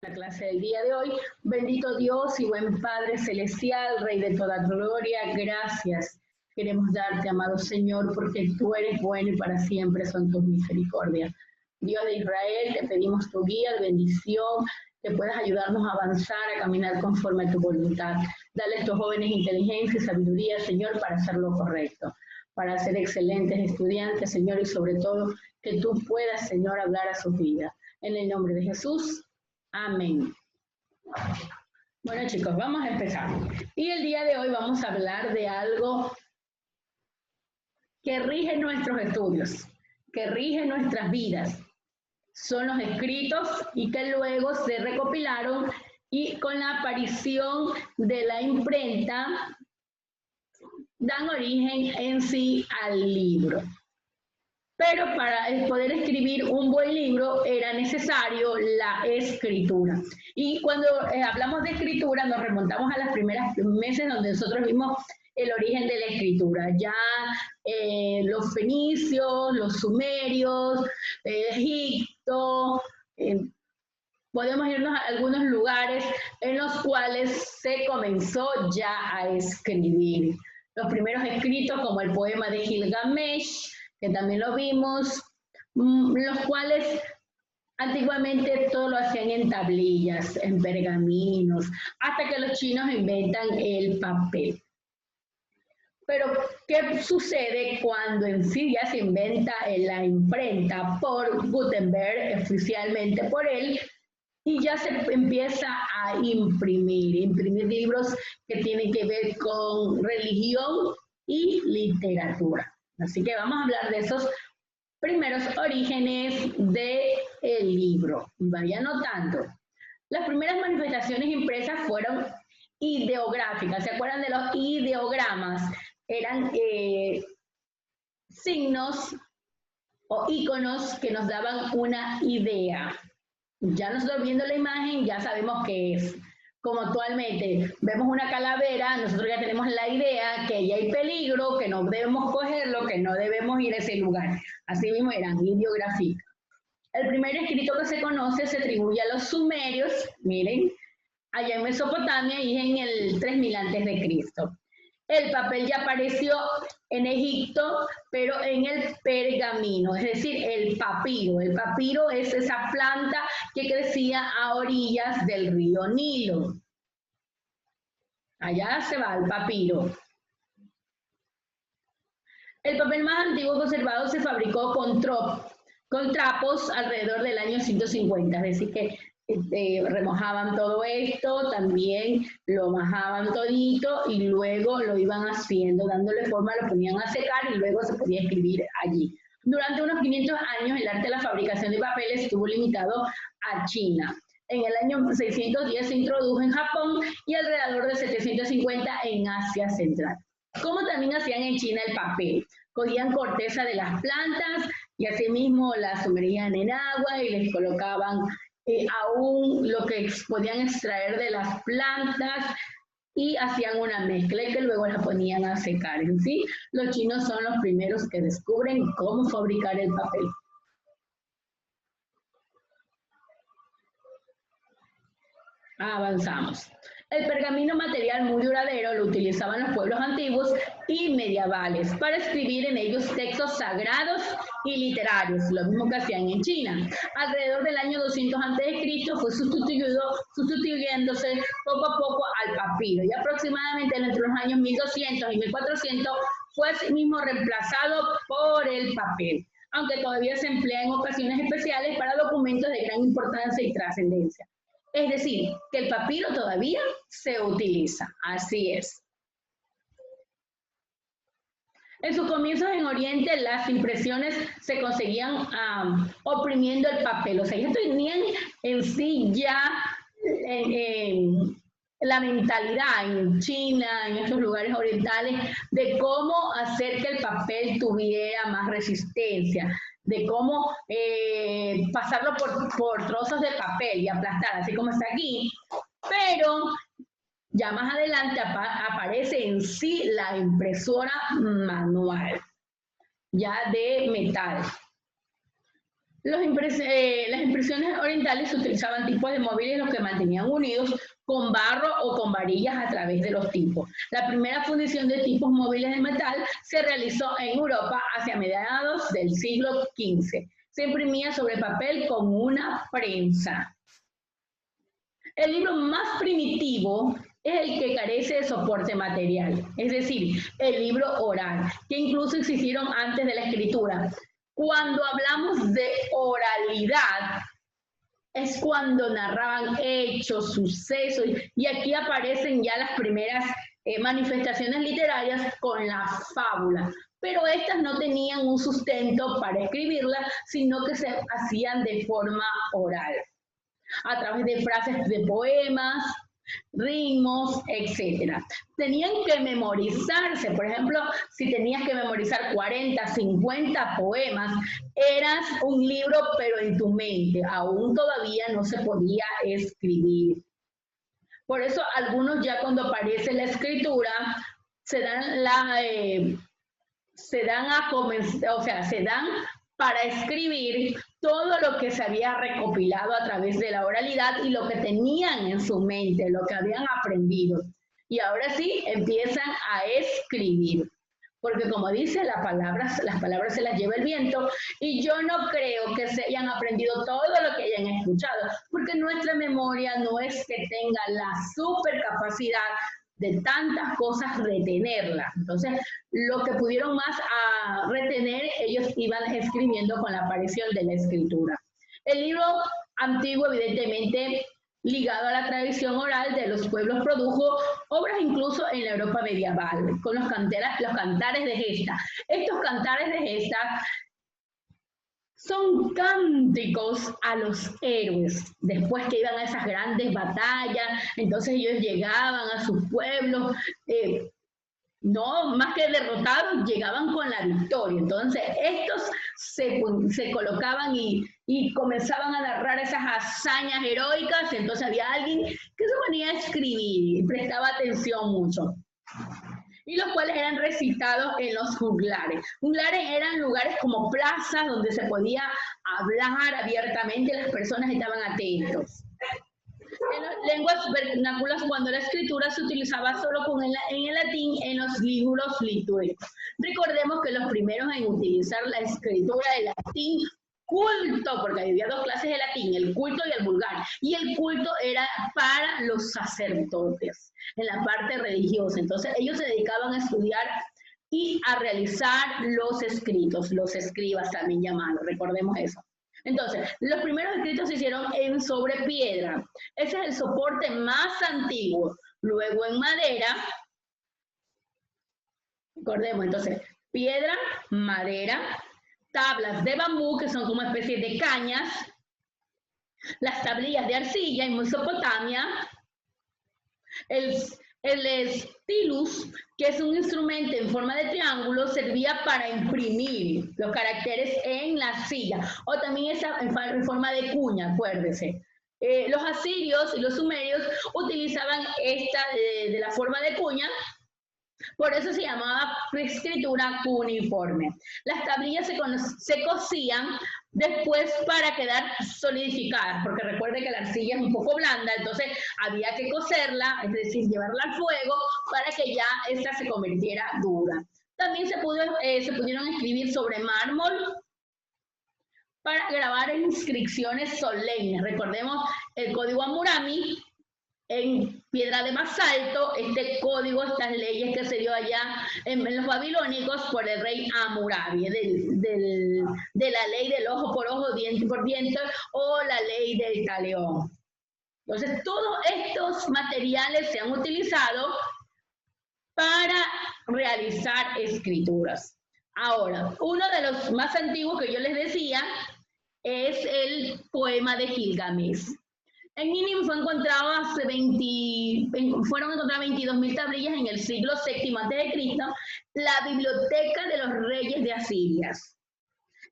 esta clase del día de hoy. Bendito Dios y buen Padre Celestial, Rey de toda gloria, gracias. Queremos darte, amado Señor, porque tú eres bueno y para siempre son tus misericordias. Dios de Israel, te pedimos tu guía, bendición, que puedas ayudarnos a avanzar, a caminar conforme a tu voluntad. Dale a estos jóvenes inteligencia y sabiduría, Señor, para hacer lo correcto, para ser excelentes estudiantes, Señor, y sobre todo que tú puedas, Señor, hablar a sus vidas. En el nombre de Jesús, amén. Bueno, chicos, vamos a empezar. Y el día de hoy vamos a hablar de algo que rige nuestros estudios, que rige nuestras vidas. Son los escritos y que luego se recopilaron y con la aparición de la imprenta dan origen en sí al libro. Pero para poder escribir un buen libro era necesario la escritura. Y cuando hablamos de escritura nos remontamos a las primeras meses donde nosotros vimos el origen de la escritura. Ya los fenicios, los sumerios, Egipto, podemos irnos a algunos lugares en los cuales se comenzó ya a escribir. Los primeros escritos como el poema de Gilgamesh, que también lo vimos, los cuales antiguamente todo lo hacían en tablillas, en pergaminos, hasta que los chinos inventan el papel. Pero, ¿qué sucede cuando en sí ya se inventa la imprenta por Gutenberg, oficialmente por él, y ya se empieza a imprimir libros que tienen que ver con religión y literatura? Así que vamos a hablar de esos primeros orígenes del libro. Vaya anotando. Las primeras manifestaciones impresas fueron ideográficas. ¿Se acuerdan de los ideogramas? Eran signos o iconos que nos daban una idea. Ya nosotros viendo la imagen ya sabemos qué es. Como actualmente vemos una calavera, nosotros ya tenemos la idea que ya hay peligro, que no debemos cogerlo, que no debemos ir a ese lugar. Así mismo eran ideografías. El primer escrito que se conoce se atribuye a los sumerios, miren, allá en Mesopotamia y en el 3000 a.C. El papel ya apareció en Egipto, pero en el pergamino, es decir, el papiro. El papiro es esa planta que crecía a orillas del río Nilo. Allá se va el papiro. El papel más antiguo conservado se fabricó con trapos alrededor del año 150, es decir que remojaban todo esto, también lo majaban todito y luego lo iban haciendo, dándole forma, lo ponían a secar y luego se podía escribir allí. Durante unos 500 años el arte de la fabricación de papeles estuvo limitado a China. En el año 610 se introdujo en Japón y alrededor de 750 en Asia Central. Como también hacían en China el papel, cogían corteza de las plantas y asimismo la sumergían en agua y les colocaban aún lo que podían extraer de las plantas y hacían una mezcla que luego la ponían a secar. En sí, los chinos son los primeros que descubren cómo fabricar el papel. Avanzamos. El pergamino, material muy duradero, lo utilizaban los pueblos antiguos y medievales para escribir en ellos textos sagrados y literarios, lo mismo que hacían en China. Alrededor del año 200 a.C. fue sustituyéndose poco a poco al papiro y aproximadamente entre los años 1200 y 1400 fue así mismo reemplazado por el papel, aunque todavía se emplea en ocasiones especiales para documentos de gran importancia y trascendencia. Es decir, que el papiro todavía se utiliza, así es. En sus comienzos en Oriente, las impresiones se conseguían oprimiendo el papel, o sea, ellos tenían en sí ya la mentalidad en China, en estos lugares orientales, de cómo hacer que el papel tuviera más resistencia, de cómo pasarlo por trozos de papel y aplastar, así como está aquí, pero ya más adelante aparece en sí la impresora manual, ya de metal. Las impresiones orientales utilizaban tipos de móviles los que mantenían unidos con barro o con varillas a través de los tipos. La primera fundición de tipos móviles de metal se realizó en Europa hacia mediados del siglo XV. Se imprimía sobre papel con una prensa. El libro más primitivo es el que carece de soporte material, es decir, el libro oral, que incluso existieron antes de la escritura. Cuando hablamos de oralidad, es cuando narraban hechos, sucesos, y aquí aparecen ya las primeras manifestaciones literarias con la fábula. Pero estas no tenían un sustento para escribirlas, sino que se hacían de forma oral, a través de frases de poemas, ritmos, etcétera. Tenían que memorizarse, por ejemplo, si tenías que memorizar 40, 50 poemas, eras un libro pero en tu mente, aún todavía no se podía escribir. Por eso algunos ya cuando aparece la escritura se dan para escribir todo lo que se había recopilado a través de la oralidad y lo que tenían en su mente, lo que habían aprendido. Y ahora sí empiezan a escribir. Porque como dice, las palabras se las lleva el viento, y yo no creo que se hayan aprendido todo lo que hayan escuchado, porque nuestra memoria no es que tenga la super capacidad de tantas cosas retenerla. Entonces, lo que pudieron más a retener, ellos iban escribiendo con la aparición de la escritura. El libro antiguo, evidentemente, ligado a la tradición oral de los pueblos, produjo obras incluso en la Europa medieval, con los cantares de gesta. Estos cantares de gesta son cánticos a los héroes. Después que iban a esas grandes batallas, entonces ellos llegaban a sus pueblos, no más que derrotados, llegaban con la victoria. Entonces estos se colocaban y comenzaban a narrar esas hazañas heroicas. Entonces había alguien que se ponía a escribir y prestaba atención mucho, y los cuales eran recitados en los juglares. Juglares eran lugares como plazas donde se podía hablar abiertamente, las personas estaban atentos. En las lenguas vernáculas, cuando la escritura se utilizaba solo en el latín, en los libros litúrgicos. Recordemos que los primeros en utilizar la escritura del latín culto, porque había dos clases de latín, el culto y el vulgar, y el culto era para los sacerdotes, en la parte religiosa. Entonces ellos se dedicaban a estudiar y a realizar los escritos, los escribas también llamados, recordemos eso. Entonces, los primeros escritos se hicieron sobre piedra. Ese es el soporte más antiguo. Luego en madera, recordemos entonces, piedra, madera, tablas de bambú, que son como especies de cañas, las tablillas de arcilla en Mesopotamia, el stylus, que es un instrumento en forma de triángulo, servía para imprimir los caracteres en la silla, o también en forma de cuña, acuérdese. Los asirios y los sumerios utilizaban esta de la forma de cuña, por eso se llamaba escritura cuneiforme. Las tablillas se cosían después para quedar solidificadas, porque recuerde que la arcilla es un poco blanda, entonces había que cocerla, es decir, llevarla al fuego para que ya esta se convirtiera dura. También se pudieron escribir sobre mármol para grabar inscripciones solemnes. Recordemos el código Hammurabi, en piedra de basalto, este código, estas leyes que se dio allá en los babilónicos por el rey Hammurabi, de la ley del ojo por ojo, diente por diente, o la ley del talión. Entonces, todos estos materiales se han utilizado para realizar escrituras. Ahora, uno de los más antiguos que yo les decía es el poema de Gilgamesh. En Nínive fueron encontradas 22.000 tablillas en el siglo VII a.C., la biblioteca de los reyes de Asiria,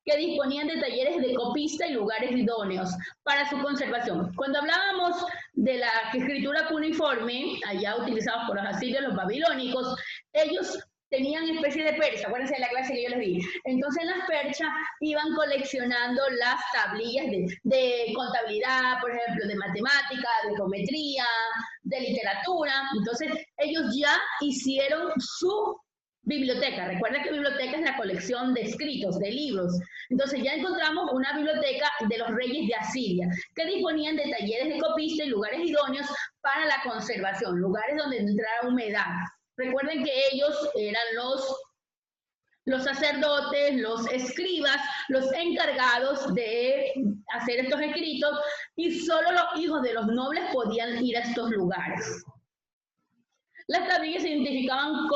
que disponían de talleres de copista y lugares idóneos para su conservación. Cuando hablábamos de la escritura cuneiforme, allá utilizados por los asirios, los babilónicos, ellos tenían especie de percha, acuérdense de la clase que yo les di. Entonces en las perchas iban coleccionando las tablillas de contabilidad, por ejemplo, de matemática, de geometría, de literatura. Entonces ellos ya hicieron su biblioteca. Recuerda que biblioteca es la colección de escritos, de libros. Entonces ya encontramos una biblioteca de los reyes de Asiria, que disponían de talleres de copista y lugares idóneos para la conservación, lugares donde entrara humedad. Recuerden que ellos eran los sacerdotes, los escribas, los encargados de hacer estos escritos, y solo los hijos de los nobles podían ir a estos lugares. Las tablillas se identificaban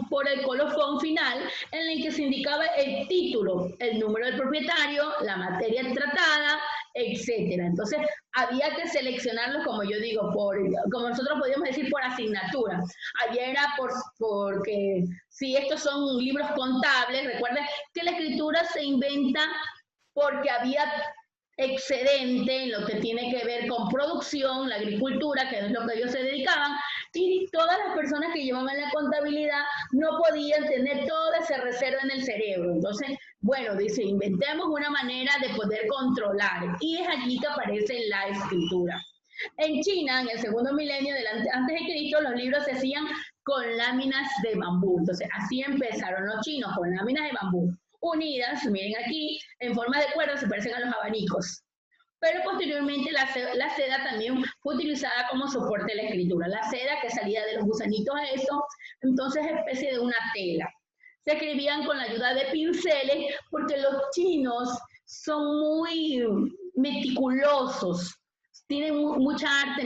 por el colofón final, en el que se indicaba el título, el número del propietario, la materia tratada, etcétera. Entonces, había que seleccionarlos, como yo digo, como nosotros podíamos decir, por asignatura. Ayer era porque si estos son libros contables, recuerden que la escritura se inventa porque había excedente en lo que tiene que ver con producción, la agricultura, que es lo que ellos se dedicaban, y todas las personas que llevaban la contabilidad no podían tener toda esa reserva en el cerebro. Entonces, bueno, dice, inventemos una manera de poder controlar, y es allí que aparece la escritura. En China, en el segundo milenio antes de Cristo, los libros se hacían con láminas de bambú. Entonces, así empezaron los chinos, con láminas de bambú unidas, miren aquí, en forma de cuerda, se parecen a los abanicos. Pero posteriormente la seda también fue utilizada como soporte de la escritura. La seda que salía de los gusanitos a esto, entonces especie de una tela. Se escribían con la ayuda de pinceles porque los chinos son muy meticulosos. Tienen mucha arte,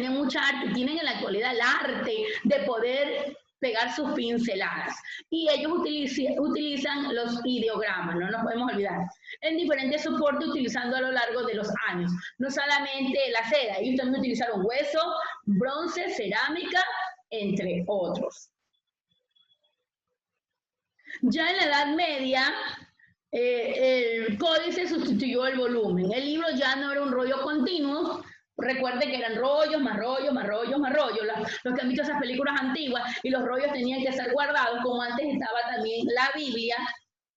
tienen en la actualidad el arte de poder pegar sus pinceladas. Y ellos utilizan los ideogramas, no nos podemos olvidar, en diferentes soportes utilizando a lo largo de los años. No solamente la seda, ellos también utilizaron hueso, bronce, cerámica, entre otros. Ya en la Edad Media, el códice sustituyó el volumen. El libro ya no era un rollo continuo. Recuerden que eran rollos, más rollos, más rollos, más rollos. Los que han visto esas películas antiguas, y los rollos tenían que ser guardados, como antes estaba también la Biblia.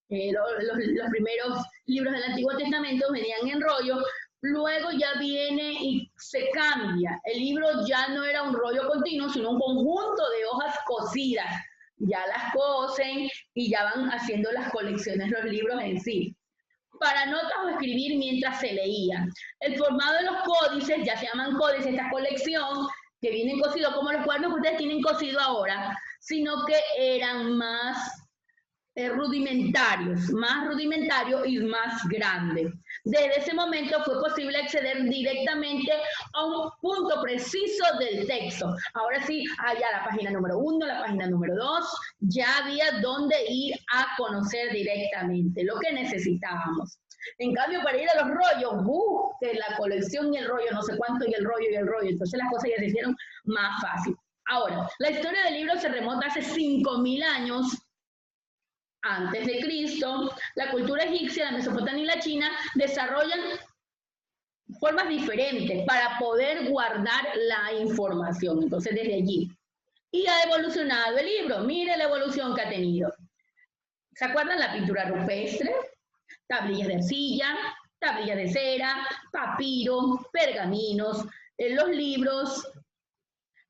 Los primeros libros del Antiguo Testamento venían en rollo. Luego ya viene y se cambia. El libro ya no era un rollo continuo, sino un conjunto de hojas cosidas. Ya las cosen y ya van haciendo las colecciones, los libros en sí, para notas o escribir mientras se leía. El formado de los códices, ya se llaman códices, esta colección, que vienen cosidos como los cuadernos que ustedes tienen cosido ahora, sino que eran más rudimentarios y más grandes. Desde ese momento fue posible acceder directamente a un punto preciso del texto. Ahora sí, allá la página número 1, la página número 2, ya había dónde ir a conocer directamente lo que necesitábamos. En cambio, para ir a los rollos, de la colección y el rollo, no sé cuánto, y el rollo, entonces las cosas ya se hicieron más fácil. Ahora, la historia del libro se remonta hace 5.000 años antes de Cristo. La cultura egipcia, la Mesopotamia y la China desarrollan formas diferentes para poder guardar la información. Entonces, desde allí. Y ha evolucionado el libro. Mire la evolución que ha tenido. ¿Se acuerdan la pintura rupestre? Tablillas de arcilla, tablillas de cera, papiro, pergaminos, los libros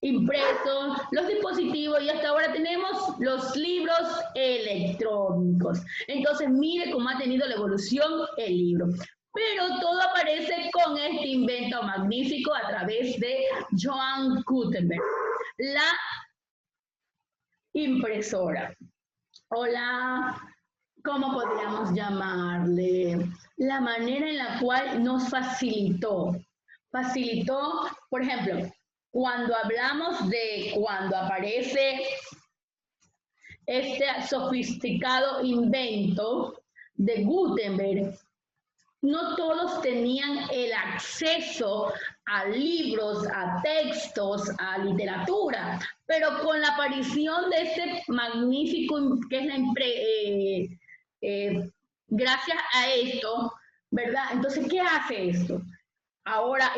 impresos, los dispositivos, y hasta ahora tenemos los libros electrónicos. Entonces, mire cómo ha tenido la evolución el libro. Pero todo aparece con este invento magnífico a través de Johann Gutenberg, la impresora. Hola. ¿Cómo podríamos llamarle? La manera en la cual nos facilitó, por ejemplo, cuando hablamos de cuando aparece este sofisticado invento de Gutenberg, no todos tenían el acceso a libros, a textos, a literatura, pero con la aparición de este magnífico, que es gracias a esto, ¿verdad? Entonces, ¿qué hace esto? ahora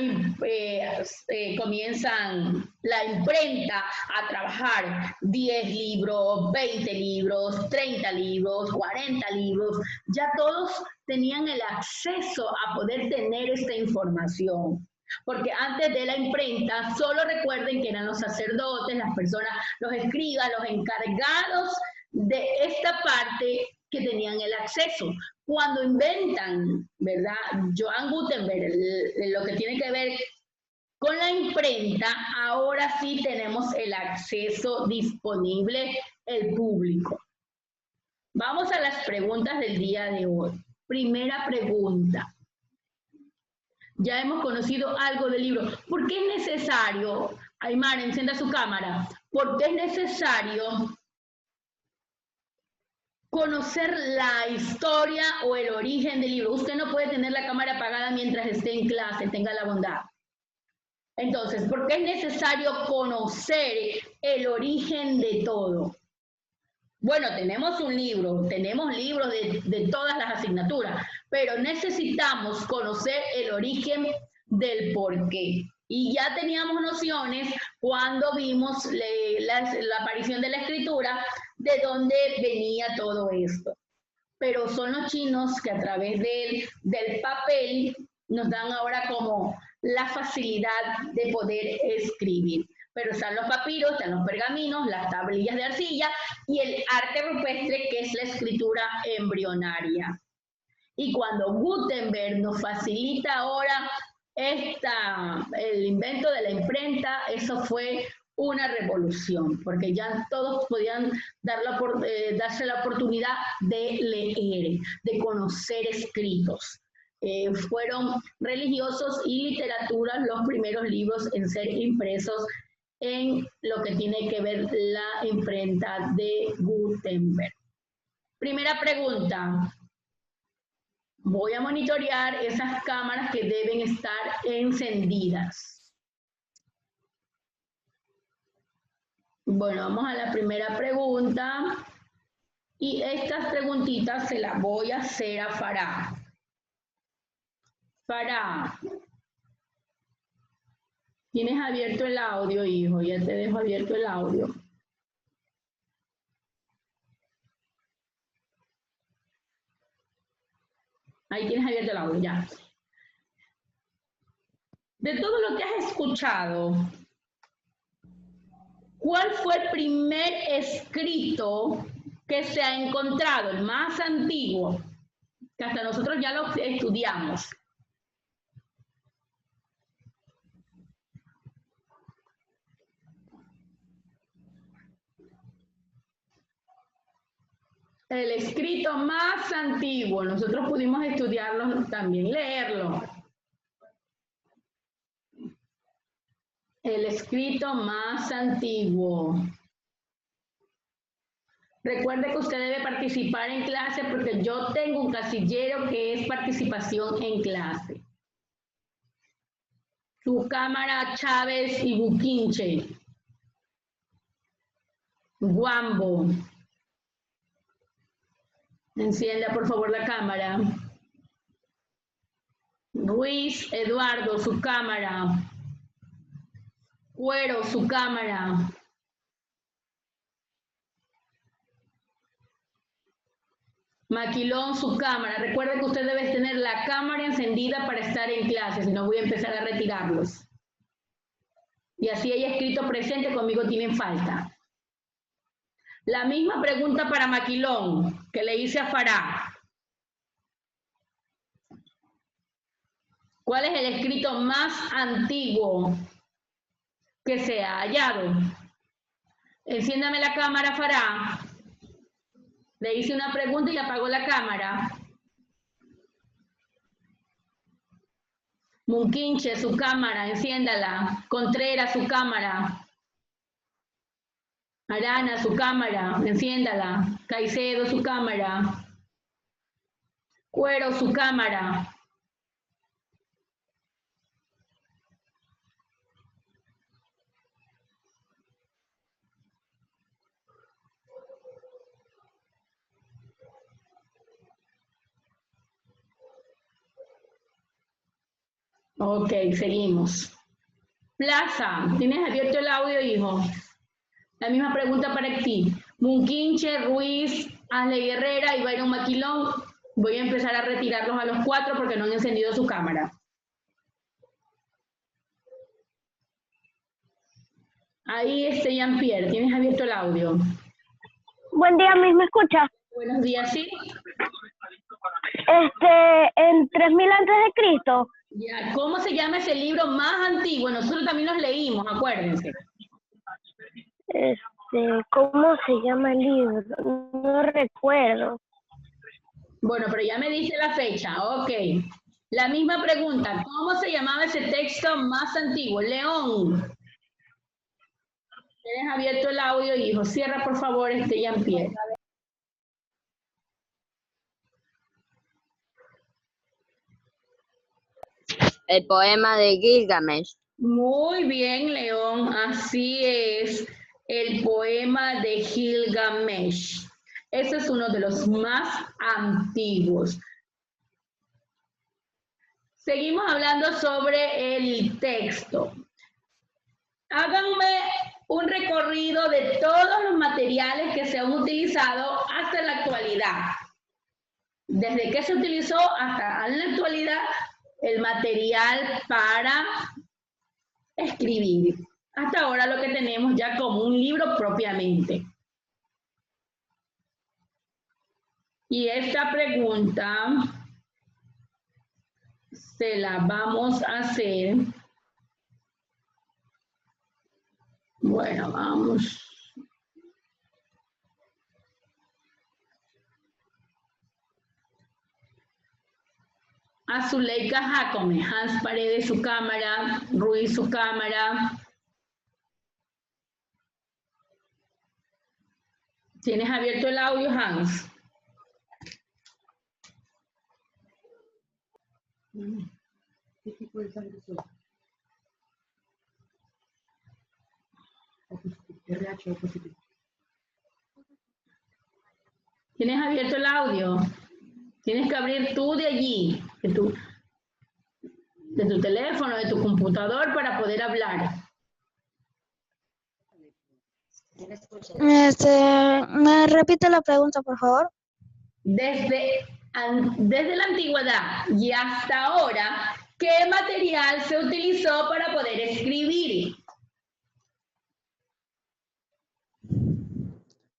comienzan la imprenta a trabajar 10 libros, 20 libros, 30 libros, 40 libros. Ya todos tenían el acceso a poder tener esta información. Porque antes de la imprenta, solo recuerden que eran los sacerdotes, las personas, los escribas, los encargados de esta parte que tenían el acceso. Cuando inventan, ¿verdad? Johann Gutenberg, lo que tiene que ver con la imprenta, ahora sí tenemos el acceso disponible el público. Vamos a las preguntas del día de hoy. Primera pregunta. Ya hemos conocido algo del libro. ¿Por qué es necesario, Aymar, encienda su cámara, por qué es necesario conocer la historia o el origen del libro? Usted no puede tener la cámara apagada mientras esté en clase, tenga la bondad. Entonces, ¿por qué es necesario conocer el origen de todo? Bueno, tenemos un libro, tenemos libros de todas las asignaturas, pero necesitamos conocer el origen del por qué. Y ya teníamos nociones cuando vimos la aparición de la escritura, de dónde venía todo esto. Pero son los chinos que a través del papel nos dan ahora como la facilidad de poder escribir. Pero están los papiros, están los pergaminos, las tablillas de arcilla y el arte rupestre, que es la escritura embrionaria. Y cuando Gutenberg nos facilita ahora el invento de la imprenta, eso fue una revolución, porque ya todos podían darse la oportunidad de leer, de conocer escritos. Fueron religiosos y literatura los primeros libros en ser impresos en lo que tiene que ver la imprenta de Gutenberg. Primera pregunta. Voy a monitorear esas cámaras que deben estar encendidas. Bueno, vamos a la primera pregunta. Y estas preguntitas se las voy a hacer a Farah. Farah, tienes abierto el audio, hijo. Ya te dejo abierto el audio. Ahí tienes abierto el audio, ya. De todo lo que has escuchado, ¿cuál fue el primer escrito que se ha encontrado, el más antiguo, que hasta nosotros ya lo estudiamos? El escrito más antiguo, nosotros pudimos estudiarlo también, leerlo. El escrito más antiguo. Recuerde que usted debe participar en clase porque yo tengo un casillero que es participación en clase. Su cámara Chávez y Buquinche. Guambo. Encienda por favor la cámara. Ruiz Eduardo, su cámara. Cuero, su cámara. Maquilón, su cámara. Recuerde que usted debe tener la cámara encendida para estar en clase, si no voy a empezar a retirarlos. Y así haya escrito presente, conmigo tienen falta. La misma pregunta para Maquilón que le hice a Farah. ¿Cuál es el escrito más antiguo que se ha hallado? Enciéndame la cámara, Farah. Le hice una pregunta y apagó la cámara. Munquinche, su cámara, enciéndala. Contreras, su cámara. Arana, su cámara, enciéndala. Caicedo, su cámara. Cuero, su cámara. Ok, seguimos. Plaza, ¿tienes abierto el audio, hijo? La misma pregunta para ti. Munquinche, Ruiz, Ashley Herrera y Byron Maquilón. Voy a empezar a retirarlos a los 4 porque no han encendido su cámara. Ahí Jean-Pierre, ¿tienes abierto el audio? Buen día, ¿me escucha? Buenos días, sí. En 3000 antes de Cristo. Ya, ¿cómo se llama ese libro más antiguo? Nosotros también los leímos, acuérdense. ¿Cómo se llama el libro? No recuerdo. Bueno, pero ya me dice la fecha, ok. La misma pregunta, ¿cómo se llamaba ese texto más antiguo? León. Tienes abierto el audio, hijo. Cierra, por favor, Jean-Pierre. El poema de Gilgamesh. Muy bien, León. Así es. El poema de Gilgamesh. Ese es uno de los más antiguos. Seguimos hablando sobre el texto. Háganme un recorrido de todos los materiales que se han utilizado hasta la actualidad. Desde que se utilizó hasta la actualidad el material para escribir. Hasta ahora lo que tenemos ya como un libro propiamente. Y esta pregunta se la vamos a hacer. Bueno, vamos. A Zuleika Jacome, Hans Paredes su cámara, Ruiz su cámara. ¿Tienes abierto el audio, Hans? ¿Qué tipo de sangre soy? RH o positivo. ¿Tienes abierto el audio? Tienes que abrir tú de allí, de tu teléfono, de tu computador para poder hablar. ¿Me repite la pregunta, por favor? Desde la antigüedad y hasta ahora, ¿qué material se utilizó para poder escribir?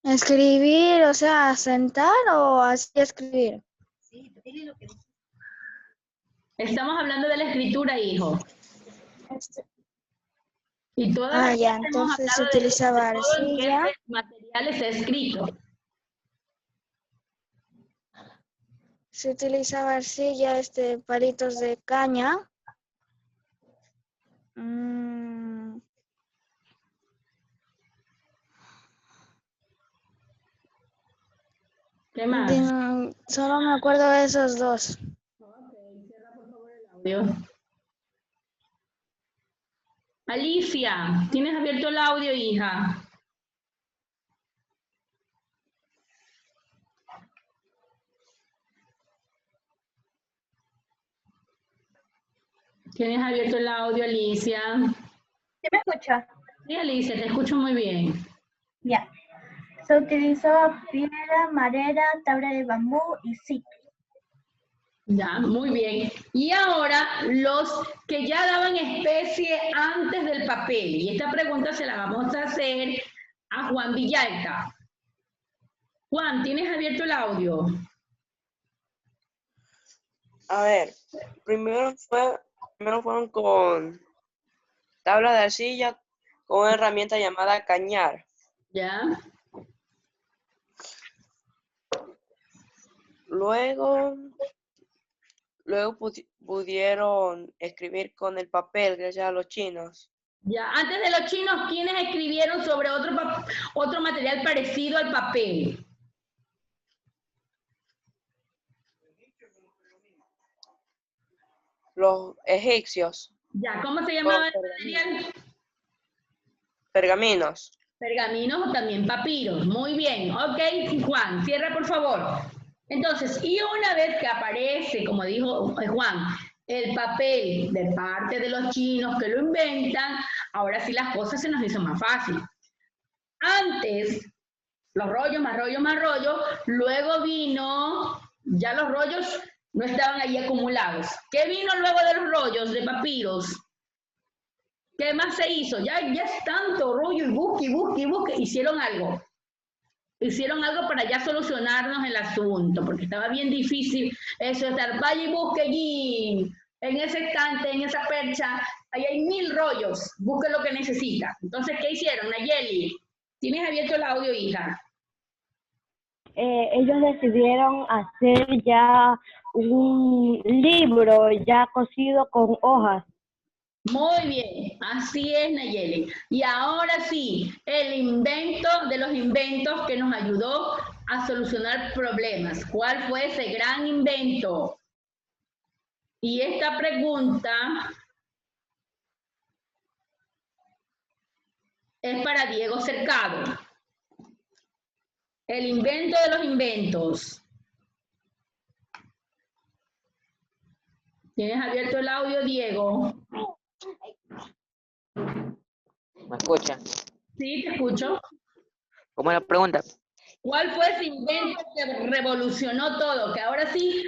¿Escribir, o sea, sentar o así escribir? Sí, dile lo que dice. Estamos hablando de la escritura, hijo. Y todas ya, hemos entonces se hablado utilizaba de todo en arcilla. qué materiales se ha escrito. Se utilizaba arcilla, palitos de caña. ¿Qué más? Solo me acuerdo de esos dos. Audio. Alicia, ¿tienes abierto el audio, hija? ¿Tienes abierto el audio, Alicia? ¿Sí me escucha? Sí, Alicia, te escucho muy bien. Ya. Se utilizó piedra, madera, tabla de bambú y citro. Ya, muy bien. Y ahora, los que ya daban especie antes del papel. Y esta pregunta se la vamos a hacer a Juan Villalta. Juan, ¿tienes abierto el audio? A ver, primero fueron con tabla de arcilla con una herramienta llamada cañar. Ya. Luego pudieron escribir con el papel gracias a los chinos. Ya, antes de los chinos, ¿quiénes escribieron sobre otro material parecido al papel? Los egipcios. Ya, ¿cómo se llamaba el material? Pergaminos. Pergaminos o también papiros. Muy bien. Ok, Juan, cierra por favor. Entonces, y una vez que aparece, como dijo Juan, el papel de parte de los chinos que lo inventan, ahora sí las cosas se nos hizo más fácil. Antes, los rollos, más rollos, más rollos, luego vino, ya los rollos no estaban ahí acumulados. ¿Qué vino luego de los rollos de papiros? ¿Qué más se hizo? Ya es tanto rollo y busque, y busque, y busque. Hicieron algo para ya solucionarnos el asunto, porque estaba bien difícil eso de estar, vaya y busque allí, en ese estante, en esa percha, ahí hay 1000 rollos, busque lo que necesita. Entonces, ¿qué hicieron, Nayeli? ¿Tienes abierto el audio, hija? Ellos decidieron hacer ya un libro ya cosido con hojas. Muy bien, así es, Nayeli. Y ahora sí, el invento de los inventos que nos ayudó a solucionar problemas. ¿Cuál fue ese gran invento? Y esta pregunta es para Diego Cercado. El invento de los inventos. ¿Tienes abierto el audio, Diego? ¿Me escuchan? Sí, te escucho. ¿Cómo es la pregunta? ¿Cuál fue ese invento que revolucionó todo? Que ahora sí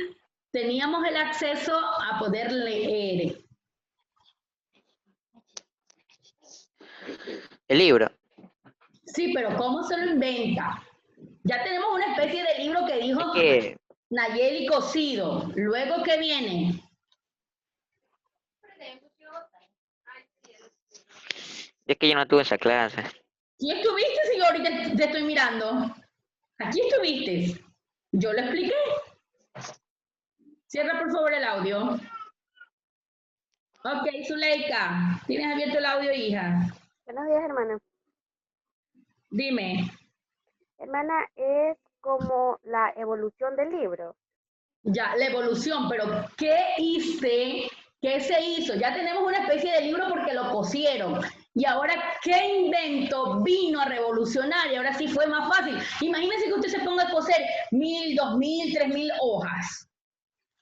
teníamos el acceso a poder leer. El libro. Sí, pero ¿cómo se lo inventa? Ya tenemos una especie de libro que dijo Nayeli Cocido. Luego, ¿qué viene? Es que yo no tuve esa clase. ¿Sí estuviste, si yo ahorita te estoy mirando? Aquí estuviste. Yo lo expliqué. Cierra por favor el audio. Ok, Zuleika, ¿tienes abierto el audio, hija? Buenos días, hermana. Dime. Hermana, es como la evolución del libro. Ya, la evolución, pero ¿qué hice? ¿Qué se hizo? Ya tenemos una especie de libro porque lo cosieron. Y ahora, ¿qué invento vino a revolucionar? Y ahora sí fue más fácil. Imagínense que usted se ponga a coser 1000, 2000, 3000 hojas.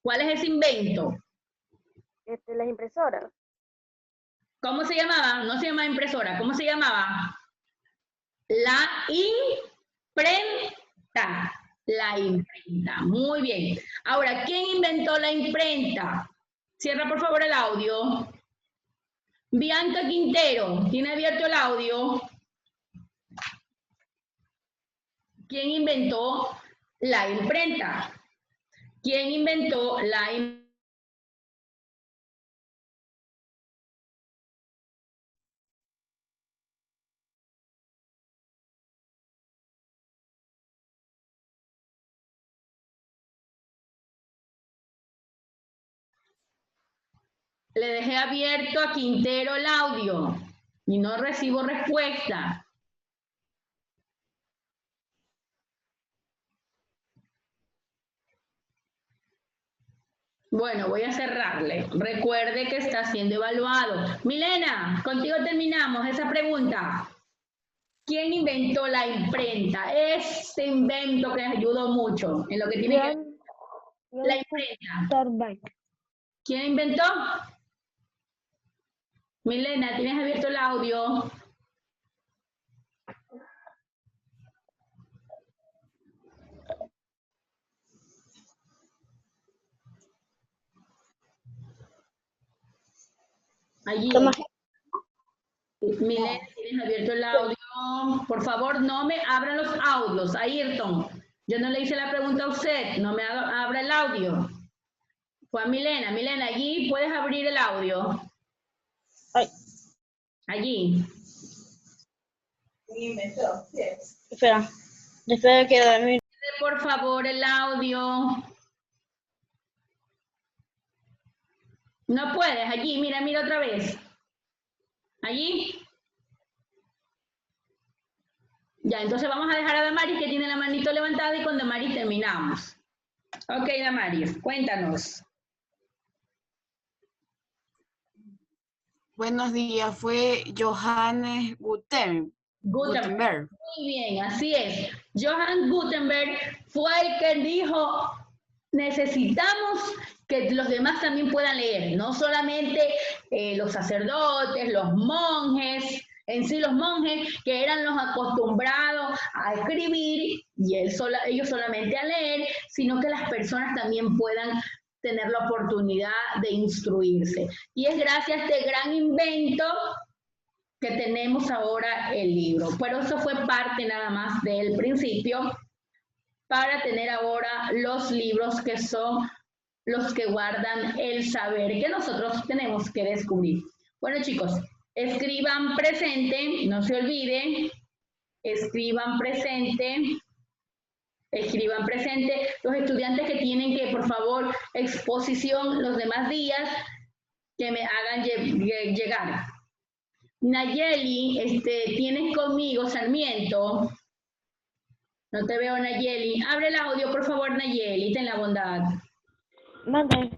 ¿Cuál es ese invento? Las impresoras. ¿Cómo se llamaba? No se llamaba impresora. ¿Cómo se llamaba? La imprenta. La imprenta. Muy bien. Ahora, ¿quién inventó la imprenta? Cierra por favor el audio. Bianca Quintero, ¿tiene abierto el audio? ¿Quién inventó la imprenta? ¿Quién inventó la imprenta? Le dejé abierto a Quintero el audio y no recibo respuesta. Bueno, voy a cerrarle. Recuerde que está siendo evaluado. Milena, contigo terminamos esa pregunta. ¿Quién inventó la imprenta? Este invento que ayudó mucho en lo que tiene que ver la imprenta. ¿Quién inventó? Milena, ¿tienes abierto el audio? Allí. Milena, ¿tienes abierto el audio? Por favor, no me abran los audios. Ayrton, yo no le hice la pregunta a usted. No me abra el audio. Fue a Milena. Milena, allí puedes abrir el audio. Ay. Allí. Espera que dormir. Por favor, el audio. No puedes, allí, mira otra vez. Allí. Ya, entonces vamos a dejar a Damaris que tiene la manito levantada y con Damaris terminamos. Ok, Damaris, cuéntanos. Buenos días, fue Johannes Gutenberg. Muy bien, así es. Johann Gutenberg fue el que dijo necesitamos que los demás también puedan leer, no solamente los sacerdotes, los monjes, en sí los monjes que eran los acostumbrados a escribir y ellos solamente a leer, sino que las personas también puedan tener la oportunidad de instruirse. Y es gracias a este gran invento que tenemos ahora el libro. Pero eso fue parte nada más del principio para tener ahora los libros que son los que guardan el saber que nosotros tenemos que descubrir. Bueno, chicos, escriban presente, no se olviden, escriban presente. Escriban presente los estudiantes que tienen que, por favor, exposición los demás días que me hagan llegar. Nayeli, tienes conmigo, Sarmiento. No te veo, Nayeli. Abre el audio, por favor, Nayeli, ten la bondad. Mande.